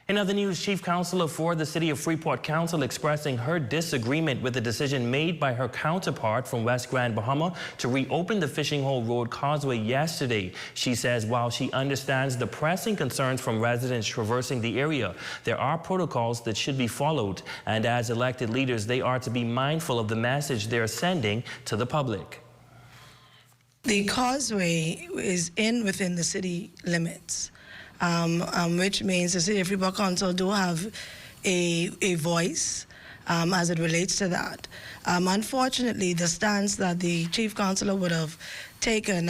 In other news, Chief Councillor for the City of Freeport Council expressing her disagreement with the decision made by her counterpart from West Grand, Bahama to reopen the Fishing Hole Road Causeway yesterday. She says while she understands the pressing concerns from residents traversing the area, there are protocols that should be followed, and as elected leaders, they are to be mindful of the message they're sending to the public. The causeway is within the city limits. Which means the City of Freeport Council do have a voice as it relates to that. Unfortunately, the stance that the Chief Councillor would have taken,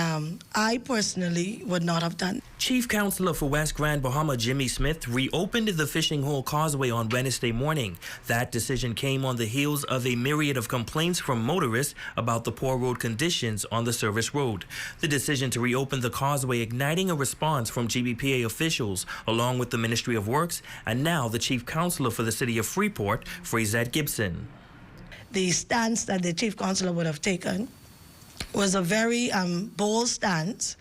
I personally would not have done. Chief Councillor for West Grand, Bahama, Jimmy Smith, reopened the Fishing Hole Causeway on Wednesday morning. That decision came on the heels of a myriad of complaints from motorists about the poor road conditions on the service road. The decision to reopen the causeway igniting a response from GBPA officials, along with the Ministry of Works, and now the Chief Councillor for the City of Freeport, Frazette Gibson. The stance that the Chief Councillor would have taken was a very bold stance.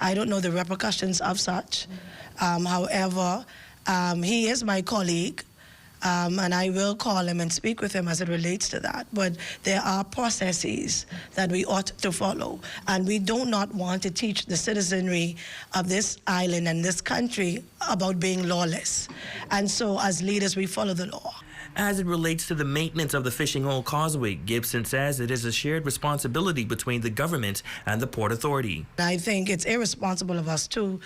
I don't know the repercussions of such. However, he is my colleague, and I will call him and speak with him as it relates to that. But there are processes that we ought to follow, and we do not want to teach the citizenry of this island and this country about being lawless. And so as leaders, we follow the law. As it relates to the maintenance of the Fishing Hole Causeway, Gibson says it is a shared responsibility between the government and the Port Authority. I think it's irresponsible of us to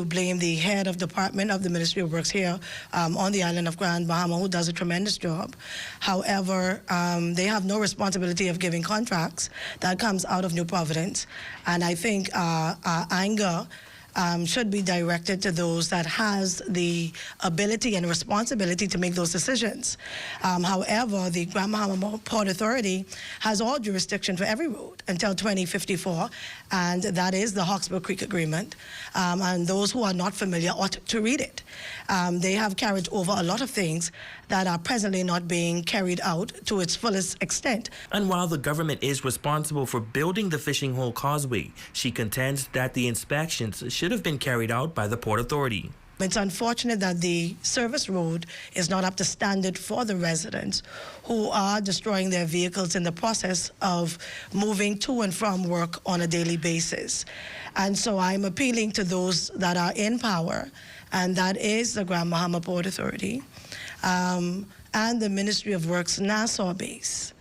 blame the head of department of the Ministry of Works here on the island of Grand Bahama, who does a tremendous job. However, they have no responsibility of giving contracts. That comes out of New Providence. And I think our anger should be directed to those that has the ability and responsibility to make those decisions. However, the Grand Bahama Port Authority has all jurisdiction for every road until 2054, and that is the Hawkesbury Creek Agreement. And those who are not familiar ought to read it. They have carried over a lot of things that are presently not being carried out to its fullest extent. And while the government is responsible for building the Fishing Hole Causeway, she contends that the inspections should have been carried out by the Port Authority. It's unfortunate that the service road is not up to standard for the residents who are destroying their vehicles in the process of moving to and from work on a daily basis. And so I'm appealing to those that are in power, and that is the Grand Bahama Port Authority and the Ministry of Works Nassau base,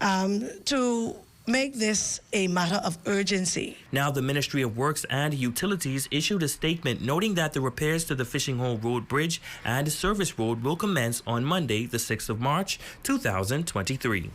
to make this a matter of urgency. Now the Ministry of Works and Utilities issued a statement noting that the repairs to the Fishing Hole Road Bridge and service road will commence on Monday, the 6th of March, 2023.